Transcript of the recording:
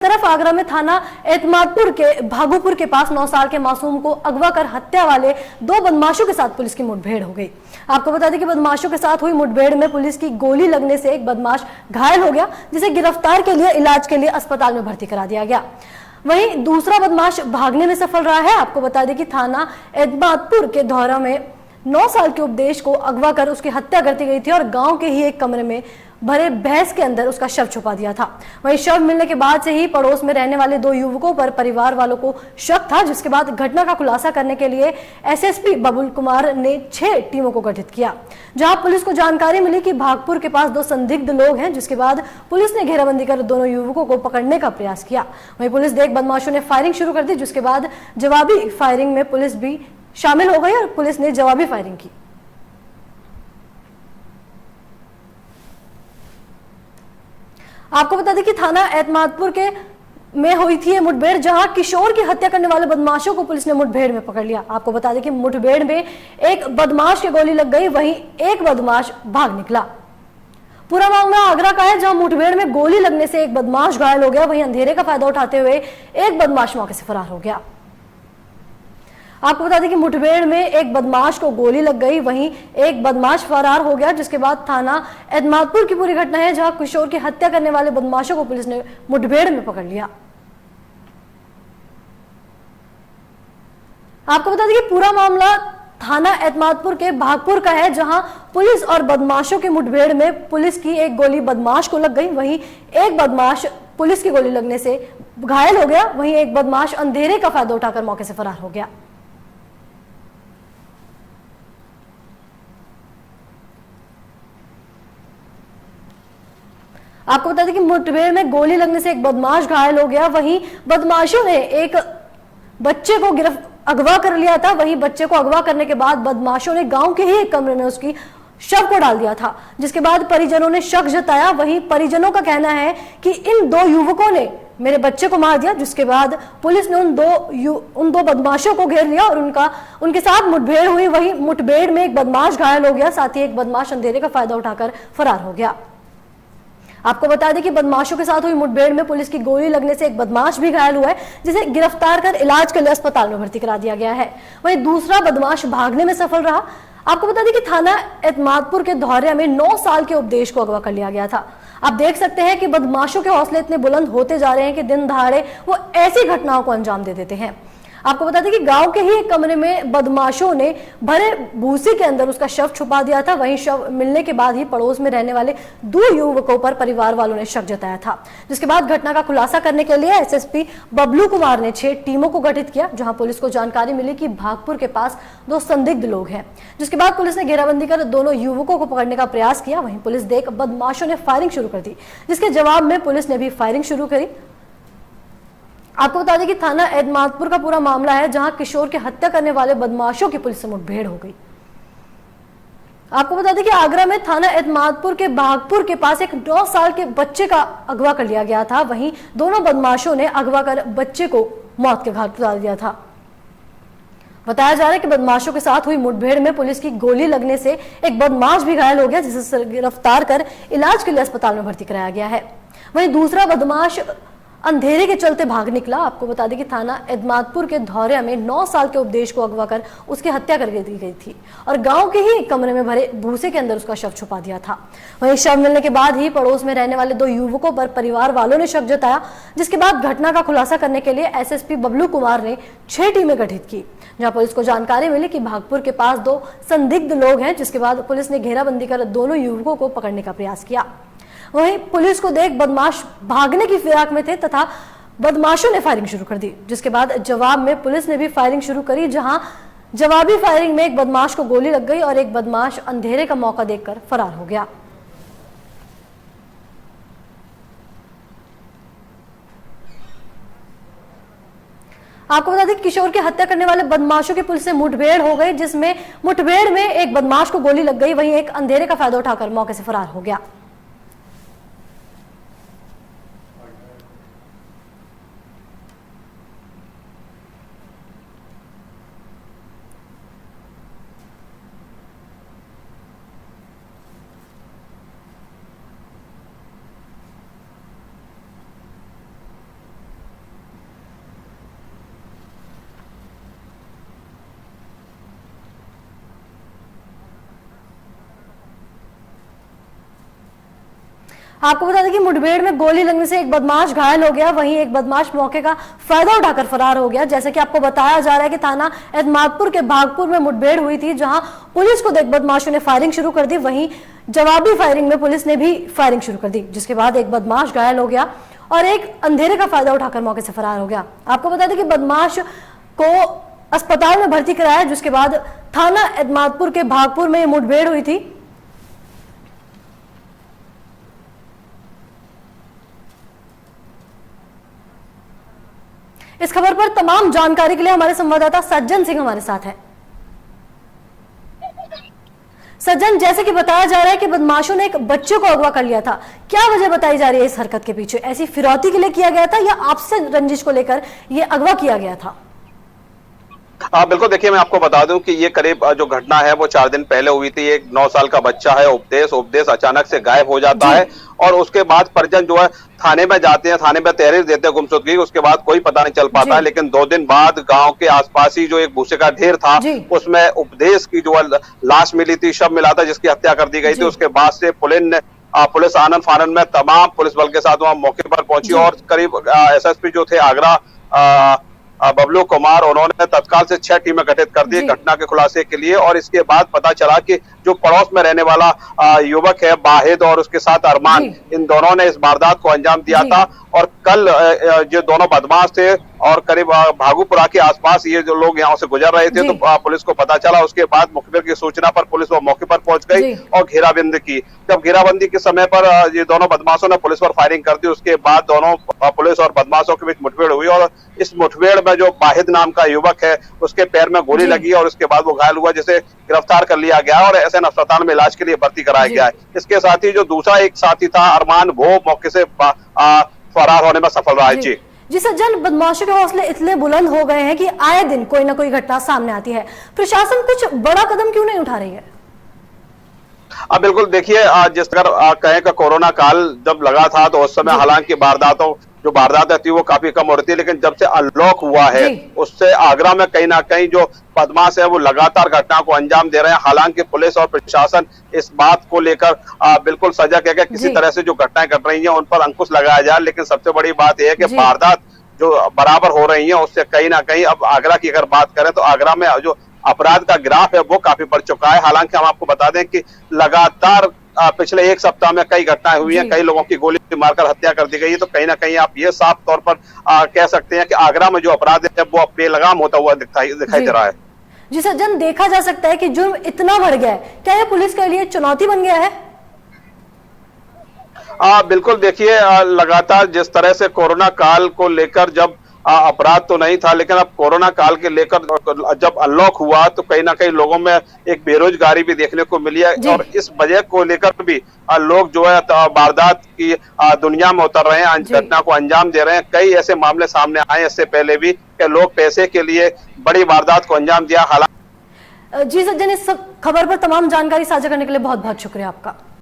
तरफ आगरा में थाना एतमादपुर के भागुपुर के पास 9 साल के मासूम को अगवा कर हत्या वाले 2 बदमाशों के साथ पुलिस की मुठभेड़ हो गई। आपको बता दें कि बदमाशों के साथ हुई मुठभेड़ में पुलिस की गोली लगने से एक बदमाश घायल हो गया, जिसे गिरफ्तार के लिए इलाज के लिए अस्पताल में भर्ती करा दिया गया। वहीं दूसरा बदमाश भागने में सफल रहा है। आपको बता दें कि थाना एतमादपुर के धौरा में 9 साल के उपदेश को अगवा कर उसकी हत्या कर दी गई थी और गांव के ही एक कमरे में भरे भैंस के अंदर उसका शव छुपा दिया था। वहीं शव मिलने के बाद से ही पड़ोस में रहने वाले 2 युवकों पर परिवार वालों को शक था, जिसके बाद घटना का खुलासा करने के लिए एसएसपी बबुल कुमार ने 6 टीमों को गठित किया, जहां पुलिस को जानकारी मिली कि भागपुर के पास 2 संदिग्ध लोग हैं, जिसके बाद पुलिस ने घेराबंदी कर दोनों युवकों को पकड़ने का प्रयास किया। वहीं पुलिस देख बदमाशों ने फायरिंग शुरू कर दी, जिसके बाद जवाबी फायरिंग में पुलिस भी शामिल हो गई और पुलिस ने जवाबी फायरिंग की। आपको बता दें कि थाना एतमादपुर के में हुई थी ये मुठभेड़, जहां किशोर की हत्या करने वाले बदमाशों को पुलिस ने मुठभेड़ में पकड़ लिया। आपको बता दें कि मुठभेड़ में एक बदमाश की गोली लग गई, वहीं एक बदमाश भाग निकला। पूरा मामला आगरा का है, जहां मुठभेड़ में गोली लगने से एक बदमाश घायल हो गया, वहीं अंधेरे का फायदा उठाते हुए एक बदमाश मौके से फरार हो गया। आपको बता दें कि मुठभेड़ में एक बदमाश को गोली लग गई, वहीं एक बदमाश फरार हो गया, जिसके बाद थाना एतमादपुर की पूरी घटना है, जहां किशोर की हत्या करने वाले बदमाशों को पुलिस ने मुठभेड़ में पकड़ लिया। आपको बता दें कि पूरा मामला थाना एतमादपुर के भागपुर का है, जहां पुलिस और बदमाशों की मुठभेड़ में पुलिस की एक गोली बदमाश को लग गई, वहीं एक बदमाश पुलिस की गोली लगने से घायल हो गया, वहीं एक बदमाश अंधेरे का फायदा उठाकर मौके से फरार हो गया। आपको बता दें कि मुठभेड़ में गोली लगने से एक बदमाश घायल हो गया, वहीं बदमाशों ने एक बच्चे को अगवा कर लिया था। वहीं बच्चे को अगवा करने के बाद बदमाशों ने गांव के ही एक कमरे में उसकी शव को डाल दिया था, जिसके बाद परिजनों ने शक जताया। वहीं परिजनों का कहना है कि इन 2 युवकों ने मेरे बच्चे को मार दिया, जिसके बाद पुलिस ने उन दो बदमाशों को घेर लिया और उनके साथ मुठभेड़ हुई। वहीं मुठभेड़ में एक बदमाश घायल हो गया, साथ ही एक बदमाश अंधेरे का फायदा उठाकर फरार हो गया। आपको बता दें कि बदमाशों के साथ हुई मुठभेड़ में पुलिस की गोली लगने से एक बदमाश भी घायल हुआ है, जिसे गिरफ्तार कर इलाज के लिए अस्पताल में भर्ती करा दिया गया है। वहीं दूसरा बदमाश भागने में सफल रहा। आपको बता दें कि थाना एतमादपुर के धौरिया में 9 साल के उपदेश को अगवा कर लिया गया था। आप देख सकते हैं कि बदमाशों के हौसले इतने बुलंद होते जा रहे हैं कि दिन दहाड़े वो ऐसी घटनाओं को अंजाम दे देते हैं। आपको बता दें कि गांव के ही एक कमरे में बदमाशों ने भरे भूसे के अंदर उसका शव छुपा दिया था। वहीं शव मिलने के बाद ही पड़ोस में रहने वाले 2 युवकों पर परिवार वालों ने शक जताया था, जिसके बाद घटना का खुलासा करने के लिए एसएसपी बबलू कुमार ने 6 टीमों को गठित किया, जहां पुलिस को जानकारी मिली कि भागपुर के पास 2 संदिग्ध लोग हैं, जिसके बाद पुलिस ने घेराबंदी कर दोनों युवकों को पकड़ने का प्रयास किया। वहीं पुलिस देख बदमाशों ने फायरिंग शुरू कर दी, जिसके जवाब में पुलिस ने भी फायरिंग शुरू करी। आपको बता दें कि थाना एतमादपुर का पूरा मामला है, जहां किशोर की हत्या करने वाले बदमाशों की पुलिस से मुठभेड़ हो गई। आपको बता दें कि आगरा में थाना एतमादपुर के भागपुर के पास एक 9 साल के बच्चे का अगवा कर लिया गया था। वहीं दोनों बदमाशों ने अगवा कर बच्चे को मौत के घाट उतार दिया था। बताया जा रहा है कि बदमाशों के साथ हुई मुठभेड़ में पुलिस की गोली लगने से एक बदमाश भी घायल हो गया, जिसे गिरफ्तार कर इलाज के लिए अस्पताल में भर्ती कराया गया है। वहीं दूसरा बदमाश अंधेरे के चलते भाग निकला। आपको बता दें कि थाना एतमादपुर के धौरिया में 9 साल के उपदेश को अगवा कर उसकी हत्या कर दी गई थी और गांव के ही कमरे में भरे भूसे के अंदर उसका शव छुपा दिया था। वहीं शव मिलने के बाद ही पड़ोस में रहने वाले 2 युवकों पर परिवार वालों ने शक जताया, जिसके बाद घटना का खुलासा करने के लिए एसएसपी बबलू कुमार ने 6 टीमें गठित की, जहां पुलिस को जानकारी मिली कि भागपुर के पास 2 संदिग्ध लोग हैं, जिसके बाद पुलिस ने घेराबंदी कर दोनों युवकों को पकड़ने का प्रयास किया। वहीं पुलिस को देख बदमाश भागने की फिराक में थे तथा बदमाशों ने फायरिंग शुरू कर दी, जिसके बाद जवाब में पुलिस ने भी फायरिंग शुरू करी, जहां जवाबी फायरिंग में एक बदमाश को गोली लग गई और एक बदमाश अंधेरे का मौका देखकर फरार हो गया। आपको बता दें किशोर की हत्या करने वाले बदमाशों की पुलिस से मुठभेड़ हो गई, जिसमें मुठभेड़ में एक बदमाश को गोली लग गई, वहीं एक अंधेरे का फायदा उठाकर मौके से फरार हो गया। आपको बता दें कि मुठभेड़ में गोली लगने से एक बदमाश घायल हो गया, वहीं एक बदमाश मौके का फायदा उठाकर फरार हो गया। जैसे कि आपको बताया जा रहा है कि थाना एतमादपुर के भागपुर में मुठभेड़ हुई थी, जहां पुलिस को देख बदमाशों ने फायरिंग शुरू कर दी। वहीं जवाबी फायरिंग में पुलिस ने भी फायरिंग शुरू कर दी, जिसके बाद एक बदमाश घायल हो गया और एक अंधेरे का फायदा उठाकर मौके से फरार हो गया। आपको बता दें कि बदमाश को अस्पताल में भर्ती कराया, जिसके बाद थाना एतमादपुर के भागपुर में मुठभेड़ हुई थी। इस खबर पर तमाम जानकारी के लिए हमारे संवाददाता सज्जन सिंह हमारे साथ है। सज्जन, जैसे कि बताया जा रहा है कि बदमाशों ने एक बच्चे को अगवा कर लिया था, क्या वजह बताई जा रही है इस हरकत के पीछे? ऐसी फिरौती के लिए किया गया था या आपसे रंजिश को लेकर यह अगवा किया गया था? बिल्कुल, देखिए मैं आपको बता दूं कि ये करीब जो घटना है वो 4 दिन पहले हुई थी। एक 9 साल का बच्चा है उपदेश अचानक से गायब हो जाता है और उसके बाद परिजन जो है थाने में जाते हैं, थाने में तहरीर देते हैं गुमशुदगी। उसके बाद कोई पता नहीं चल पाता है, लेकिन 2 दिन बाद गांव के आसपास ही जो एक भूसे का ढेर था उसमें उपदेश की जो लाश मिली थी, शव मिला था, जिसकी हत्या कर दी गई थी। उसके बाद से पुलिस आनन फानन में तमाम पुलिस बल के साथ वहां मौके पर पहुंची और करीब एसएसपी जो थे आगरा बबलू कुमार, उन्होंने तत्काल से 6 टीमें गठित कर दी घटना के खुलासे के लिए। और इसके बाद पता चला कि जो पड़ोस में रहने वाला युवक है वाहिद और उसके साथ अरमान, इन दोनों ने इस वारदात को अंजाम दिया था। और कल जो दोनों बदमाश थे और करीब भागुपुरा के आसपास ये जो लोग यहाँ से गुजर रहे थे, तो पुलिस को पता चला। उसके बाद मुखबिर की सूचना पर पुलिस वो मौके पर पहुंच गई और घेराबंदी की। जब घेराबंदी के समय पर ये दोनों बदमाशों ने पुलिस पर फायरिंग कर दी। उसके बाद दोनों पुलिस और बदमाशों के बीच मुठभेड़ हुई और इस मुठभेड़ में जो वाहिद नाम का युवक है उसके पैर में गोली लगी और उसके बाद वो घायल हुआ, जिसे गिरफ्तार कर लिया गया और एसएन अस्पताल में इलाज के लिए भर्ती कराया गया है। इसके साथ ही जो दूसरा एक साथी था अरमान, वो मौके से फरार होने में सफल रहा है। जी सज्जन, बदमाशों के हौसले इतने बुलंद हो गए हैं कि आए दिन कोई ना कोई घटना सामने आती है। प्रशासन कुछ बड़ा कदम क्यों नहीं उठा रही है? बिल्कुल, देखिए जिस तरह कहें कि कोरोना काल जब लगा था तो उस समय हालांकि वारदातें थी वो काफी कम हो रही थी, लेकिन जब से अनलॉक हुआ है उससे आगरा में कहीं ना कहीं जो बदमाश है वो लगातार घटना को अंजाम दे रहे हैं। हालांकि पुलिस और प्रशासन इस बात को लेकर बिल्कुल सजग है कि किसी तरह से जो घटनाएं घट रही हैं उन पर अंकुश लगाया जाए। लेकिन सबसे बड़ी बात यह है कि वारदात जो बराबर हो रही है उससे कहीं ना कहीं, अब आगरा की अगर बात करें तो आगरा में जो अपराध का ग्राफ है वो काफी बढ़ चुका है। हालांकि हम आपको बता दें कि लगातार पिछले 1 सप्ताह में कई घटनाएं हुई हैं, कई लोगों की गोली मारकर हत्या कर दी गई है। तो कहीं ना कहीं आप ये साफ तौर पर कह सकते हैं कि आगरा में जो अपराध है वो बेलगाम होता हुआ दिखाई दे रहा है। जी सज्जन, देखा जा सकता है कि जुर्म इतना बढ़ गया है, क्या यह पुलिस के लिए चुनौती बन गया है? बिल्कुल, देखिए लगातार जिस तरह से कोरोना काल को लेकर जब अपराध तो नहीं था, लेकिन अब कोरोना काल के लेकर जब अनलॉक हुआ तो कहीं ना कहीं लोगों में एक बेरोजगारी भी देखने को मिली है और इस वजह को लेकर भी लोग जो है वारदात की दुनिया में उतर रहे हैं, घटना को अंजाम दे रहे हैं। कई ऐसे मामले सामने आए इससे पहले भी कि लोग पैसे के लिए बड़ी वारदात को अंजाम दिया। जी सज्जन, इस खबर पर तमाम जानकारी साझा करने के लिए बहुत बहुत शुक्रिया आपका।